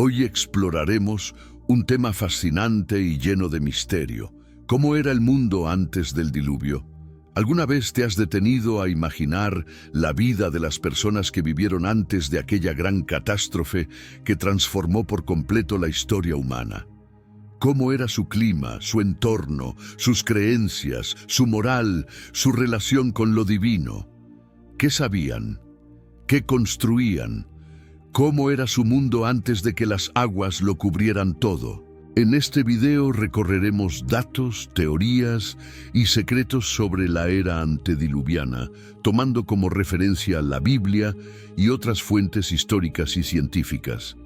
Hoy exploraremos un tema fascinante y lleno de misterio. ¿Cómo era el mundo antes del diluvio? ¿Alguna vez te has detenido a imaginar la vida de las personas que vivieron antes de aquella gran catástrofe que transformó por completo la historia humana? ¿Cómo era su clima, su entorno, sus creencias, su moral, su relación con lo divino? ¿Qué sabían? ¿Qué construían? ¿Cómo era su mundo antes de que las aguas lo cubrieran todo? En este video recorreremos datos, teorías y secretos sobre la era antediluviana, tomando como referencia la Biblia y otras fuentes históricas y científicas.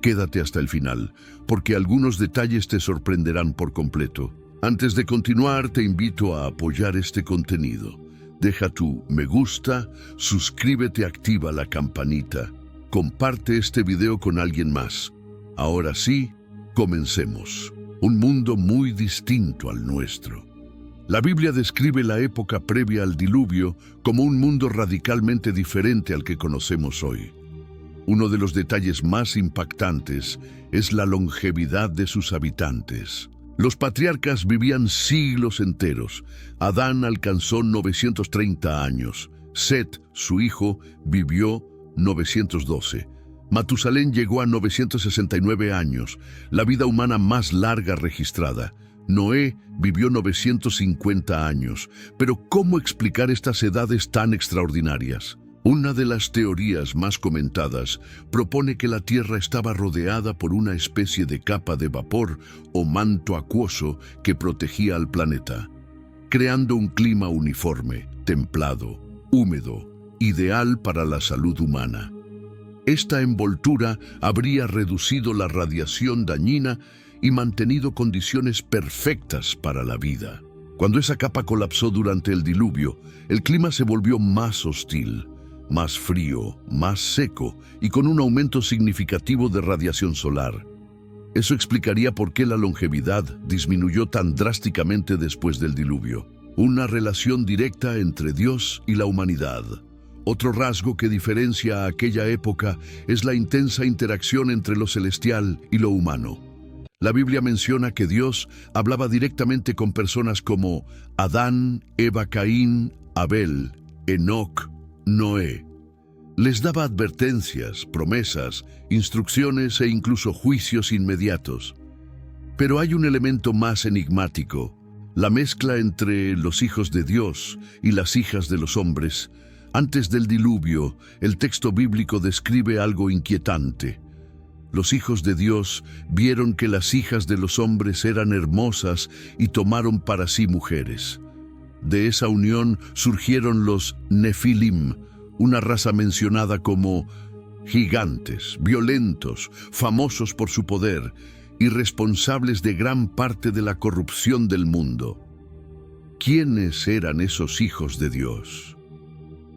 Quédate hasta el final, porque algunos detalles te sorprenderán por completo. Antes de continuar, te invito a apoyar este contenido. Deja tu me gusta, suscríbete, activa la campanita. Comparte este video con alguien más. Ahora sí, comencemos. Un mundo muy distinto al nuestro. La Biblia describe la época previa al diluvio como un mundo radicalmente diferente al que conocemos hoy. Uno de los detalles más impactantes es la longevidad de sus habitantes. Los patriarcas vivían siglos enteros. Adán alcanzó 930 años. Set, su hijo, vivió 912. Matusalén llegó a 969 años, la vida humana más larga registrada. Noé vivió 950 años. Pero ¿cómo explicar estas edades tan extraordinarias? Una de las teorías más comentadas propone que la Tierra estaba rodeada por una especie de capa de vapor o manto acuoso que protegía al planeta, creando un clima uniforme, templado, húmedo, ideal para la salud humana. Esta envoltura habría reducido la radiación dañina y mantenido condiciones perfectas para la vida. Cuando esa capa colapsó durante el diluvio, el clima se volvió más hostil, más frío, más seco y con un aumento significativo de radiación solar. Eso explicaría por qué la longevidad disminuyó tan drásticamente después del diluvio. Una relación directa entre Dios y la humanidad. Otro rasgo que diferencia a aquella época es la intensa interacción entre lo celestial y lo humano. La Biblia menciona que Dios hablaba directamente con personas como Adán, Eva, Caín, Abel, Enoc, Noé. Les daba advertencias, promesas, instrucciones e incluso juicios inmediatos. Pero hay un elemento más enigmático: la mezcla entre los hijos de Dios y las hijas de los hombres. Antes del diluvio, el texto bíblico describe algo inquietante. Los hijos de Dios vieron que las hijas de los hombres eran hermosas y tomaron para sí mujeres. De esa unión surgieron los Nefilim, una raza mencionada como gigantes, violentos, famosos por su poder y responsables de gran parte de la corrupción del mundo. ¿Quiénes eran esos hijos de Dios?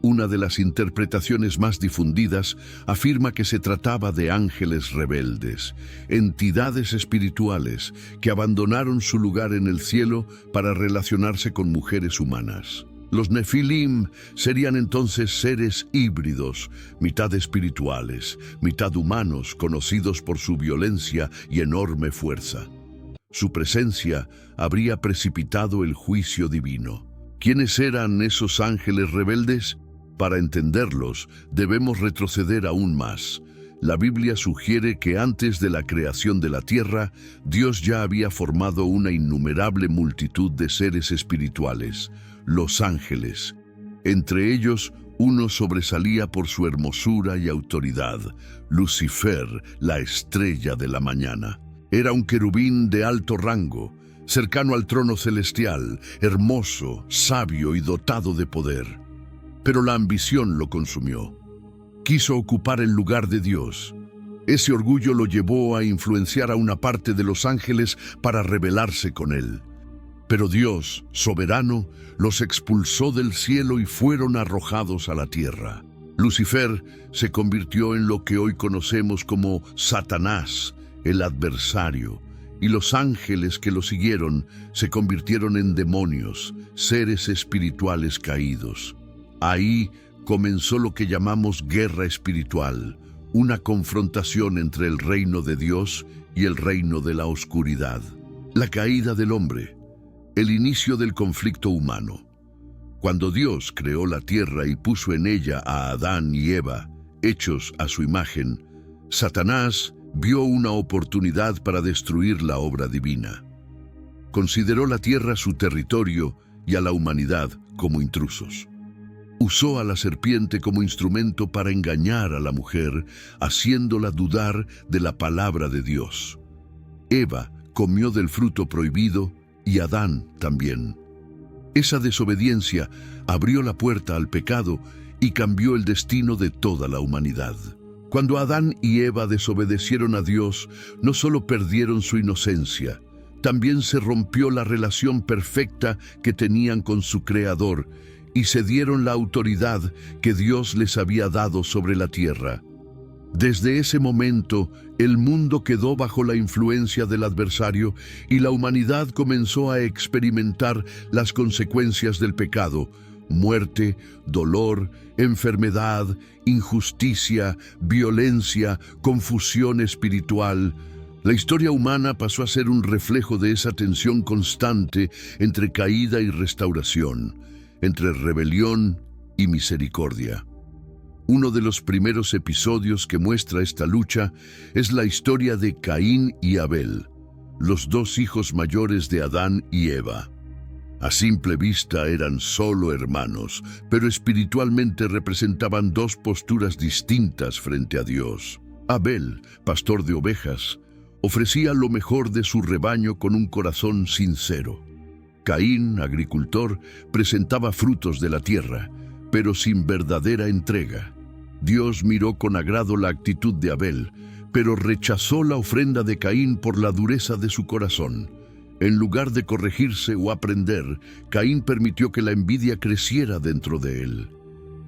Una de las interpretaciones más difundidas afirma que se trataba de ángeles rebeldes, entidades espirituales que abandonaron su lugar en el cielo para relacionarse con mujeres humanas. Los Nefilim serían entonces seres híbridos, mitad espirituales, mitad humanos, conocidos por su violencia y enorme fuerza. Su presencia habría precipitado el juicio divino. ¿Quiénes eran esos ángeles rebeldes? Para entenderlos, debemos retroceder aún más. La Biblia sugiere que antes de la creación de la tierra, Dios ya había formado una innumerable multitud de seres espirituales, los ángeles. Entre ellos, uno sobresalía por su hermosura y autoridad: Lucifer, la estrella de la mañana. Era un querubín de alto rango, cercano al trono celestial, hermoso, sabio y dotado de poder. Pero la ambición lo consumió. Quiso ocupar el lugar de Dios. Ese orgullo lo llevó a influenciar a una parte de los ángeles para rebelarse con él. Pero Dios, soberano, los expulsó del cielo y fueron arrojados a la tierra. Lucifer se convirtió en lo que hoy conocemos como Satanás, el adversario, y los ángeles que lo siguieron se convirtieron en demonios, seres espirituales caídos. Ahí comenzó lo que llamamos guerra espiritual, una confrontación entre el reino de Dios y el reino de la oscuridad. La caída del hombre, el inicio del conflicto humano. Cuando Dios creó la tierra y puso en ella a Adán y Eva, hechos a su imagen, Satanás vio una oportunidad para destruir la obra divina. Consideró la tierra su territorio y a la humanidad como intrusos. Usó a la serpiente como instrumento para engañar a la mujer, haciéndola dudar de la palabra de Dios. Eva comió del fruto prohibido y Adán también. Esa desobediencia abrió la puerta al pecado y cambió el destino de toda la humanidad. Cuando Adán y Eva desobedecieron a Dios, no solo perdieron su inocencia, también se rompió la relación perfecta que tenían con su Creador y cedieron la autoridad que Dios les había dado sobre la tierra. Desde ese momento, el mundo quedó bajo la influencia del adversario y la humanidad comenzó a experimentar las consecuencias del pecado: muerte, dolor, enfermedad, injusticia, violencia, confusión espiritual. La historia humana pasó a ser un reflejo de esa tensión constante entre caída y restauración, entre rebelión y misericordia. Uno de los primeros episodios que muestra esta lucha es la historia de Caín y Abel, los dos hijos mayores de Adán y Eva. A simple vista eran solo hermanos, pero espiritualmente representaban dos posturas distintas frente a Dios. Abel, pastor de ovejas, ofrecía lo mejor de su rebaño con un corazón sincero. Caín, agricultor, presentaba frutos de la tierra, pero sin verdadera entrega. Dios miró con agrado la actitud de Abel, pero rechazó la ofrenda de Caín por la dureza de su corazón. En lugar de corregirse o aprender, Caín permitió que la envidia creciera dentro de él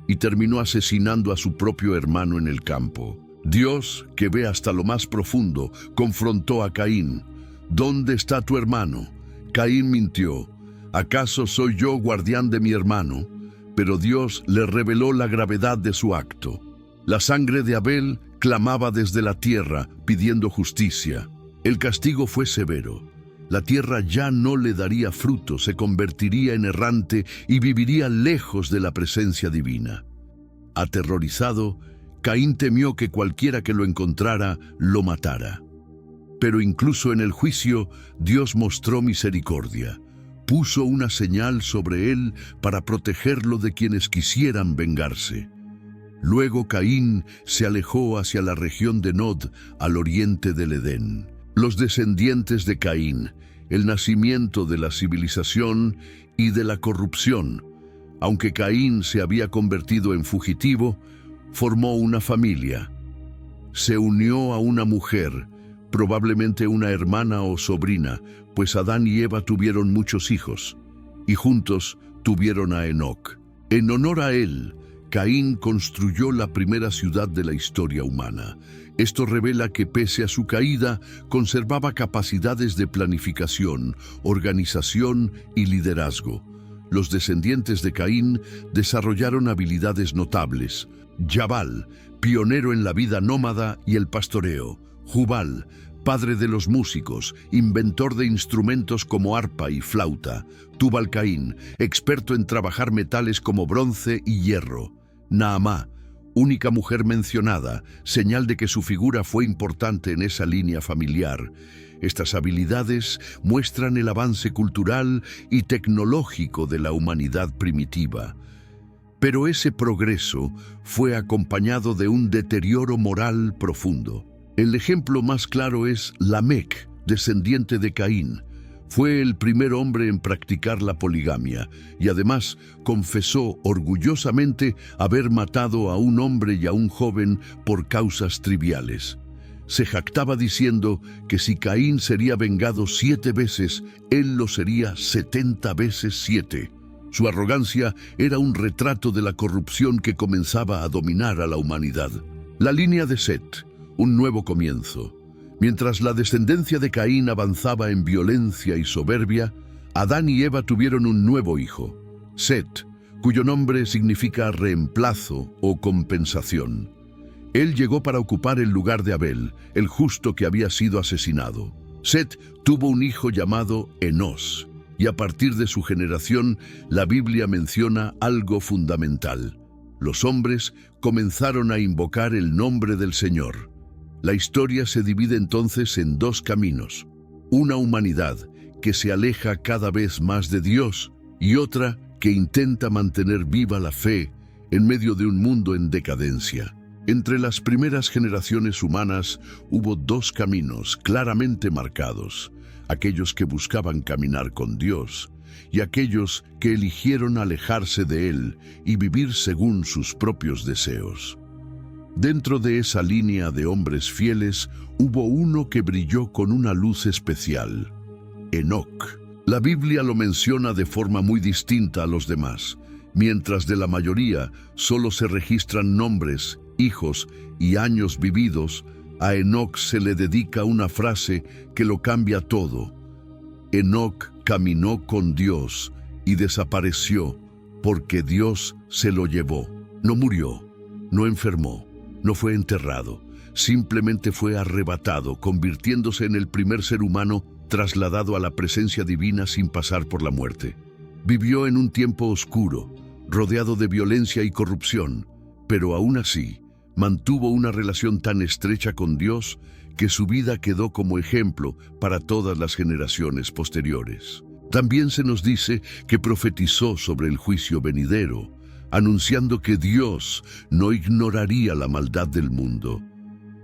y terminó asesinando a su propio hermano en el campo. Dios, que ve hasta lo más profundo, confrontó a Caín. ¿Dónde está tu hermano? Caín mintió. ¿Acaso soy yo guardián de mi hermano? Pero Dios le reveló la gravedad de su acto. La sangre de Abel clamaba desde la tierra, pidiendo justicia. El castigo fue severo. La tierra ya no le daría fruto, se convertiría en errante y viviría lejos de la presencia divina. Aterrorizado, Caín temió que cualquiera que lo encontrara lo matara. Pero incluso en el juicio, Dios mostró misericordia. Puso una señal sobre él para protegerlo de quienes quisieran vengarse. Luego Caín se alejó hacia la región de Nod, al oriente del Edén. Los descendientes de Caín, el nacimiento de la civilización y de la corrupción. Aunque Caín se había convertido en fugitivo, formó una familia. Se unió a una mujer, probablemente una hermana o sobrina, pues Adán y Eva tuvieron muchos hijos, y juntos tuvieron a Enoc. En honor a él, Caín construyó la primera ciudad de la historia humana. Esto revela que pese a su caída, conservaba capacidades de planificación, organización y liderazgo. Los descendientes de Caín desarrollaron habilidades notables. Jabal, pionero en la vida nómada y el pastoreo. Jubal, padre de los músicos, inventor de instrumentos como arpa y flauta. Tubal-Caín, experto en trabajar metales como bronce y hierro. Naamá, única mujer mencionada, señal de que su figura fue importante en esa línea familiar. Estas habilidades muestran el avance cultural y tecnológico de la humanidad primitiva. Pero ese progreso fue acompañado de un deterioro moral profundo. El ejemplo más claro es Lamec, descendiente de Caín. Fue el primer hombre en practicar la poligamia y además confesó orgullosamente haber matado a un hombre y a un joven por causas triviales. Se jactaba diciendo que si Caín sería vengado 7 veces, él lo sería 70 veces 7. Su arrogancia era un retrato de la corrupción que comenzaba a dominar a la humanidad. La línea de Set, un nuevo comienzo. Mientras la descendencia de Caín avanzaba en violencia y soberbia, Adán y Eva tuvieron un nuevo hijo, Set, cuyo nombre significa reemplazo o compensación. Él llegó para ocupar el lugar de Abel, el justo que había sido asesinado. Set tuvo un hijo llamado Enós, y a partir de su generación, la Biblia menciona algo fundamental. Los hombres comenzaron a invocar el nombre del Señor. La historia se divide entonces en dos caminos: una humanidad que se aleja cada vez más de Dios y otra que intenta mantener viva la fe en medio de un mundo en decadencia. Entre las primeras generaciones humanas hubo dos caminos claramente marcados: aquellos que buscaban caminar con Dios y aquellos que eligieron alejarse de Él y vivir según sus propios deseos. Dentro de esa línea de hombres fieles hubo uno que brilló con una luz especial: Enoc. La Biblia lo menciona de forma muy distinta a los demás. Mientras de la mayoría solo se registran nombres, hijos y años vividos, a Enoc se le dedica una frase que lo cambia todo. Enoc caminó con Dios y desapareció porque Dios se lo llevó. No murió, no enfermó, no fue enterrado, simplemente fue arrebatado, convirtiéndose en el primer ser humano trasladado a la presencia divina sin pasar por la muerte. Vivió en un tiempo oscuro, rodeado de violencia y corrupción, pero aún así mantuvo una relación tan estrecha con Dios que su vida quedó como ejemplo para todas las generaciones posteriores. También se nos dice que profetizó sobre el juicio venidero, anunciando que Dios no ignoraría la maldad del mundo.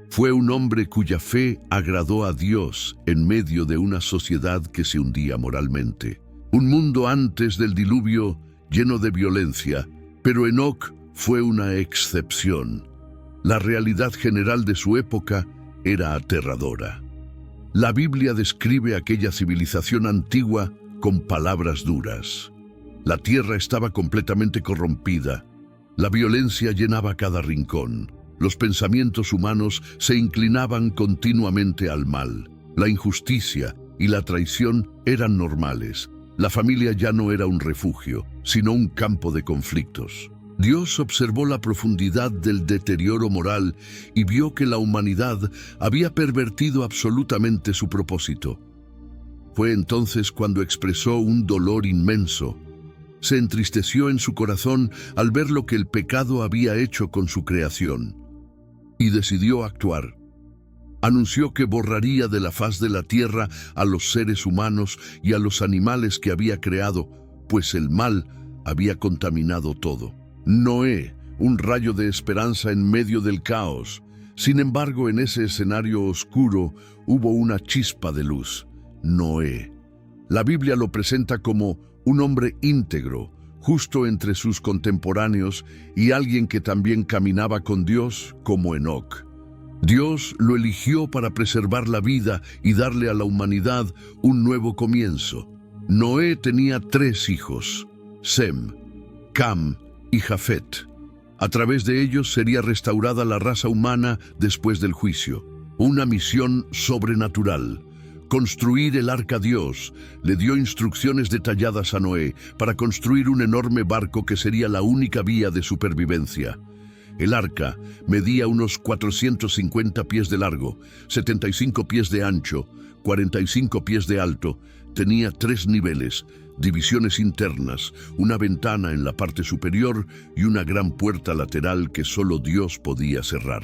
Fue un hombre cuya fe agradó a Dios en medio de una sociedad que se hundía moralmente. Un mundo antes del diluvio lleno de violencia, pero Enoc fue una excepción. La realidad general de su época era aterradora. La Biblia describe aquella civilización antigua con palabras duras. La tierra estaba completamente corrompida. La violencia llenaba cada rincón. Los pensamientos humanos se inclinaban continuamente al mal. La injusticia y la traición eran normales. La familia ya no era un refugio, sino un campo de conflictos. Dios observó la profundidad del deterioro moral y vio que la humanidad había pervertido absolutamente su propósito. Fue entonces cuando expresó un dolor inmenso. Se entristeció en su corazón al ver lo que el pecado había hecho con su creación, y decidió actuar. Anunció que borraría de la faz de la tierra a los seres humanos y a los animales que había creado, pues el mal había contaminado todo. Noé, un rayo de esperanza en medio del caos. Sin embargo, en ese escenario oscuro hubo una chispa de luz: Noé. La Biblia lo presenta como un hombre íntegro, justo entre sus contemporáneos y alguien que también caminaba con Dios como Enoc. Dios lo eligió para preservar la vida y darle a la humanidad un nuevo comienzo. Noé tenía 3 hijos: Sem, Cam y Jafet. A través de ellos sería restaurada la raza humana después del juicio. Una misión sobrenatural: construir el arca. Dios le dio instrucciones detalladas a Noé para construir un enorme barco que sería la única vía de supervivencia. El arca medía unos 450 pies de largo, 75 pies de ancho, 45 pies de alto. Tenía 3 niveles, divisiones internas, una ventana en la parte superior y una gran puerta lateral que solo Dios podía cerrar.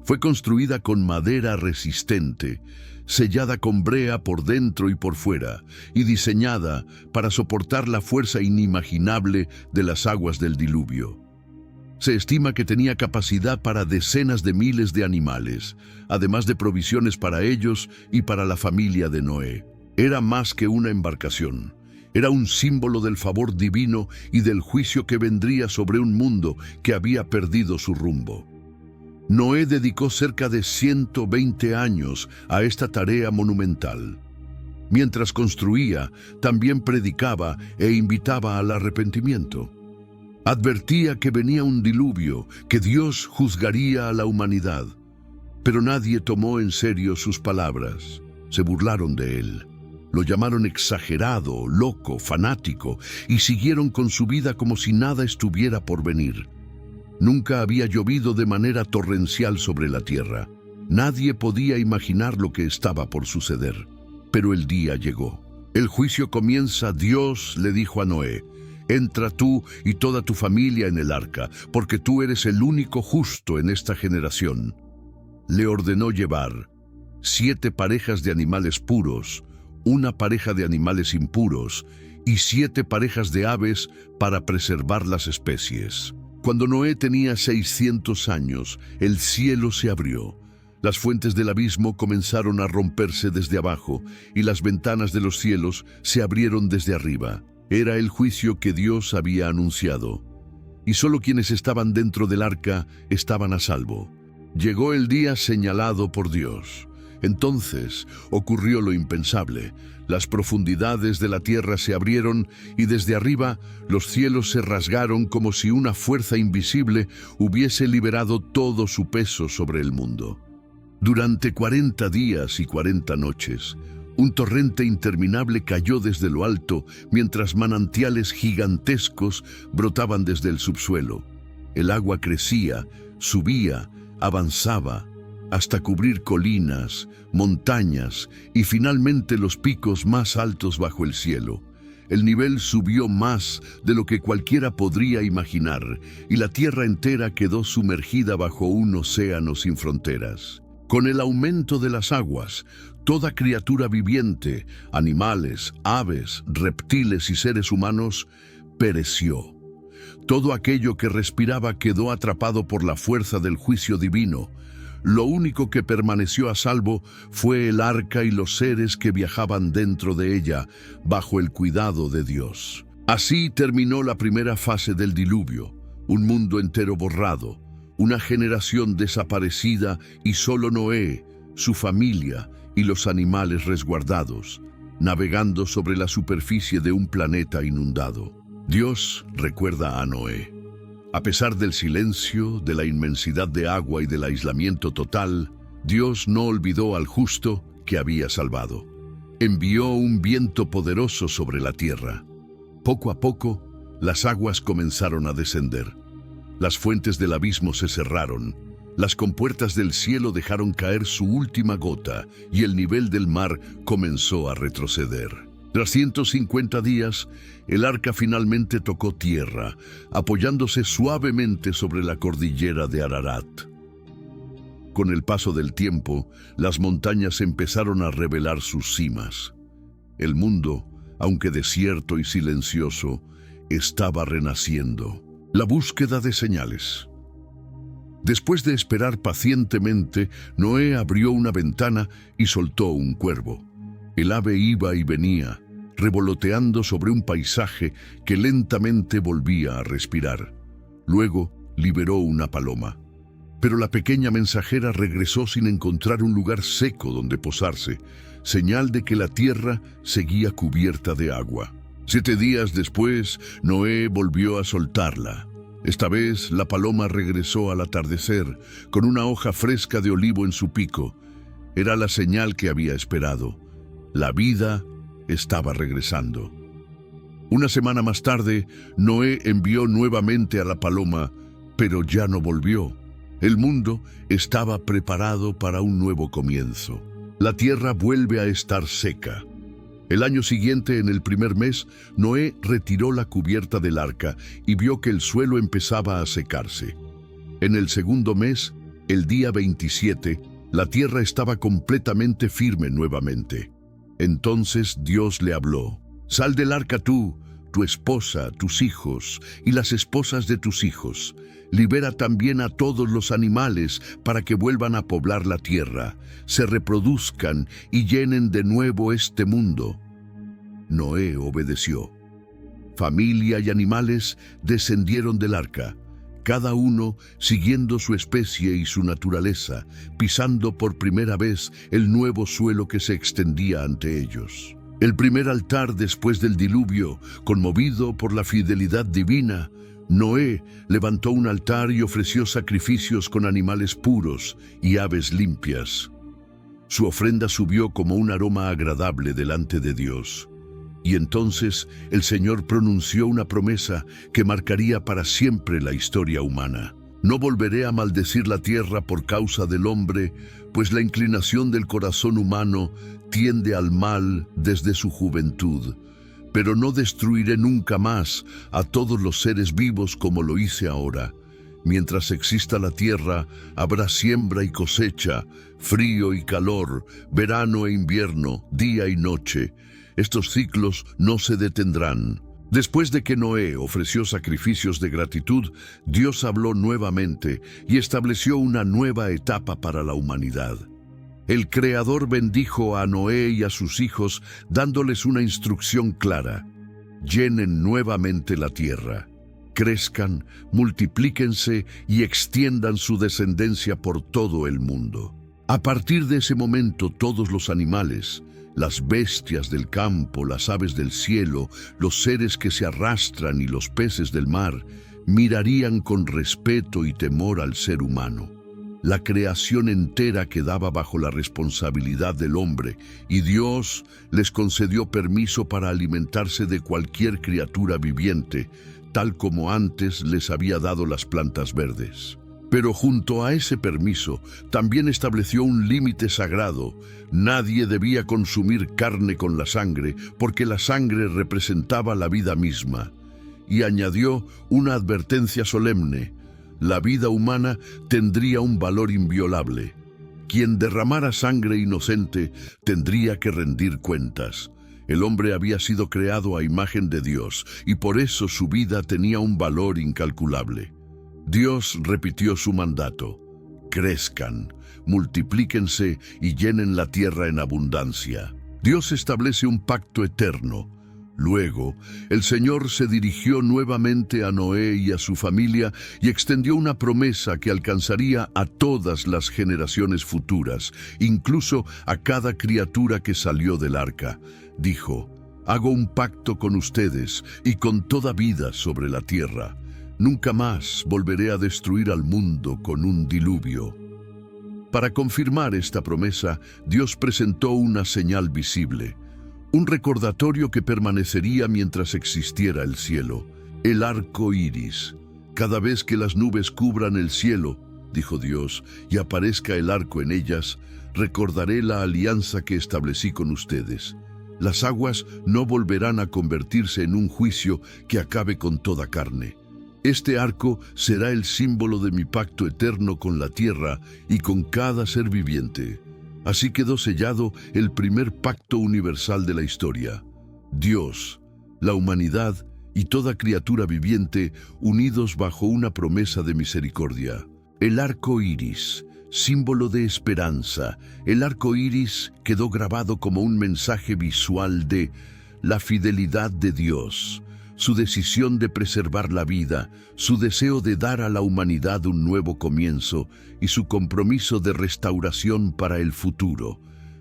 Fue construida con madera resistente, sellada con brea por dentro y por fuera, y diseñada para soportar la fuerza inimaginable de las aguas del diluvio. Se estima que tenía capacidad para decenas de miles de animales, además de provisiones para ellos y para la familia de Noé. Era más que una embarcación. Era un símbolo del favor divino y del juicio que vendría sobre un mundo que había perdido su rumbo. Noé dedicó cerca de 120 años a esta tarea monumental. Mientras construía, también predicaba e invitaba al arrepentimiento. Advertía que venía un diluvio, que Dios juzgaría a la humanidad. Pero nadie tomó en serio sus palabras. Se burlaron de él. Lo llamaron exagerado, loco, fanático, y siguieron con su vida como si nada estuviera por venir. Nunca había llovido de manera torrencial sobre la tierra. Nadie podía imaginar lo que estaba por suceder. Pero el día llegó. El juicio comienza. Dios le dijo a Noé: entra tú y toda tu familia en el arca, porque tú eres el único justo en esta generación. Le ordenó llevar 7 parejas de animales puros, 1 pareja de animales impuros y 7 parejas de aves para preservar las especies. Cuando Noé tenía 600 años, el cielo se abrió. Las fuentes del abismo comenzaron a romperse desde abajo y las ventanas de los cielos se abrieron desde arriba. Era el juicio que Dios había anunciado. Y solo quienes estaban dentro del arca estaban a salvo. Llegó el día señalado por Dios. Entonces ocurrió lo impensable. Las profundidades de la tierra se abrieron y desde arriba los cielos se rasgaron como si una fuerza invisible hubiese liberado todo su peso sobre el mundo. Durante 40 días y 40 noches, un torrente interminable cayó desde lo alto mientras manantiales gigantescos brotaban desde el subsuelo. El agua crecía, subía, avanzaba, hasta cubrir colinas, montañas y finalmente los picos más altos bajo el cielo. El nivel subió más de lo que cualquiera podría imaginar y la tierra entera quedó sumergida bajo un océano sin fronteras. Con el aumento de las aguas, toda criatura viviente, animales, aves, reptiles y seres humanos, pereció. Todo aquello que respiraba quedó atrapado por la fuerza del juicio divino. Lo único que permaneció a salvo fue el arca y los seres que viajaban dentro de ella, bajo el cuidado de Dios. Así terminó la primera fase del diluvio, un mundo entero borrado, una generación desaparecida y solo Noé, su familia y los animales resguardados, navegando sobre la superficie de un planeta inundado. Dios recuerda a Noé. A pesar del silencio, de la inmensidad de agua y del aislamiento total, Dios no olvidó al justo que había salvado. Envió un viento poderoso sobre la tierra. Poco a poco, las aguas comenzaron a descender. Las fuentes del abismo se cerraron. Las compuertas del cielo dejaron caer su última gota y el nivel del mar comenzó a retroceder. Tras 150 días, el arca finalmente tocó tierra, apoyándose suavemente sobre la cordillera de Ararat. Con el paso del tiempo, las montañas empezaron a revelar sus cimas. El mundo, aunque desierto y silencioso, estaba renaciendo. La búsqueda de señales. Después de esperar pacientemente, Noé abrió una ventana y soltó un cuervo. El ave iba y venía, revoloteando sobre un paisaje que lentamente volvía a respirar. Luego liberó una paloma. Pero la pequeña mensajera regresó sin encontrar un lugar seco donde posarse, señal de que la tierra seguía cubierta de agua. 7 días después, Noé volvió a soltarla. Esta vez, la paloma regresó al atardecer, con una hoja fresca de olivo en su pico. Era la señal que había esperado. La vida estaba regresando. Una semana más tarde, Noé envió nuevamente a la paloma, pero ya no volvió. El mundo estaba preparado para un nuevo comienzo. La tierra vuelve a estar seca. El año siguiente, en el primer mes, Noé retiró la cubierta del arca y vio que el suelo empezaba a secarse. En el segundo mes, el día 27, la tierra estaba completamente firme nuevamente. Entonces Dios le habló: «Sal del arca tú, tu esposa, tus hijos y las esposas de tus hijos. Libera también a todos los animales para que vuelvan a poblar la tierra, se reproduzcan y llenen de nuevo este mundo». Noé obedeció. Familia y animales descendieron del arca, cada uno siguiendo su especie y su naturaleza, pisando por primera vez el nuevo suelo que se extendía ante ellos. El primer altar después del diluvio, conmovido por la fidelidad divina, Noé levantó un altar y ofreció sacrificios con animales puros y aves limpias. Su ofrenda subió como un aroma agradable delante de Dios. Y entonces el Señor pronunció una promesa que marcaría para siempre la historia humana. No volveré a maldecir la tierra por causa del hombre, pues la inclinación del corazón humano tiende al mal desde su juventud. Pero no destruiré nunca más a todos los seres vivos como lo hice ahora. Mientras exista la tierra, habrá siembra y cosecha, frío y calor, verano e invierno, día y noche. Estos ciclos no se detendrán. Después de que Noé ofreció sacrificios de gratitud, Dios habló nuevamente y estableció una nueva etapa para la humanidad. El Creador bendijo a Noé y a sus hijos, dándoles una instrucción clara: llenen nuevamente la tierra. Crezcan, multiplíquense y extiendan su descendencia por todo el mundo. A partir de ese momento, todos los animales, las bestias del campo, las aves del cielo, los seres que se arrastran y los peces del mar, mirarían con respeto y temor al ser humano. La creación entera quedaba bajo la responsabilidad del hombre, y Dios les concedió permiso para alimentarse de cualquier criatura viviente, tal como antes les había dado las plantas verdes. Pero junto a ese permiso, también estableció un límite sagrado. Nadie debía consumir carne con la sangre, porque la sangre representaba la vida misma. Y añadió una advertencia solemne: la vida humana tendría un valor inviolable. Quien derramara sangre inocente tendría que rendir cuentas. El hombre había sido creado a imagen de Dios, y por eso su vida tenía un valor incalculable. Dios repitió su mandato: crezcan, multiplíquense y llenen la tierra en abundancia. Dios establece un pacto eterno. Luego, el Señor se dirigió nuevamente a Noé y a su familia y extendió una promesa que alcanzaría a todas las generaciones futuras, incluso a cada criatura que salió del arca. Dijo: hago un pacto con ustedes y con toda vida sobre la tierra. Nunca más volveré a destruir al mundo con un diluvio. Para confirmar esta promesa, Dios presentó una señal visible, un recordatorio que permanecería mientras existiera el cielo: el arco iris. Cada vez que las nubes cubran el cielo, dijo Dios, y aparezca el arco en ellas, recordaré la alianza que establecí con ustedes. Las aguas no volverán a convertirse en un juicio que acabe con toda carne. Este arco será el símbolo de mi pacto eterno con la tierra y con cada ser viviente. Así quedó sellado el primer pacto universal de la historia. Dios, la humanidad y toda criatura viviente unidos bajo una promesa de misericordia. El arco iris, símbolo de esperanza. El arco iris quedó grabado como un mensaje visual de la fidelidad de Dios, su decisión de preservar la vida, su deseo de dar a la humanidad un nuevo comienzo y su compromiso de restauración para el futuro.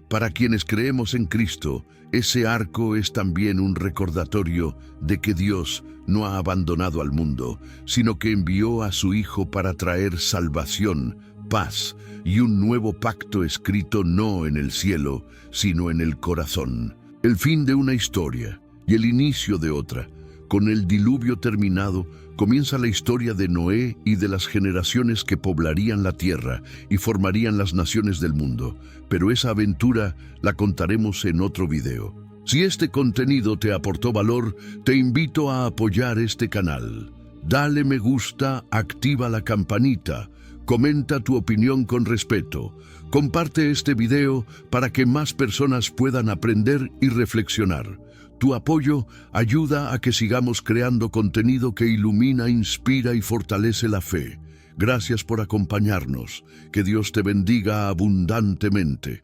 Para quienes creemos en Cristo, ese arco es también un recordatorio de que Dios no ha abandonado al mundo, sino que envió a su Hijo para traer salvación, paz y un nuevo pacto escrito no en el cielo, sino en el corazón. El fin de una historia y el inicio de otra. Con el diluvio terminado, comienza la historia de Noé y de las generaciones que poblarían la tierra y formarían las naciones del mundo. Pero esa aventura la contaremos en otro video. Si este contenido te aportó valor, te invito a apoyar este canal. Dale me gusta, activa la campanita, comenta tu opinión con respeto. Comparte este video para que más personas puedan aprender y reflexionar. Tu apoyo ayuda a que sigamos creando contenido que ilumina, inspira y fortalece la fe. Gracias por acompañarnos. Que Dios te bendiga abundantemente.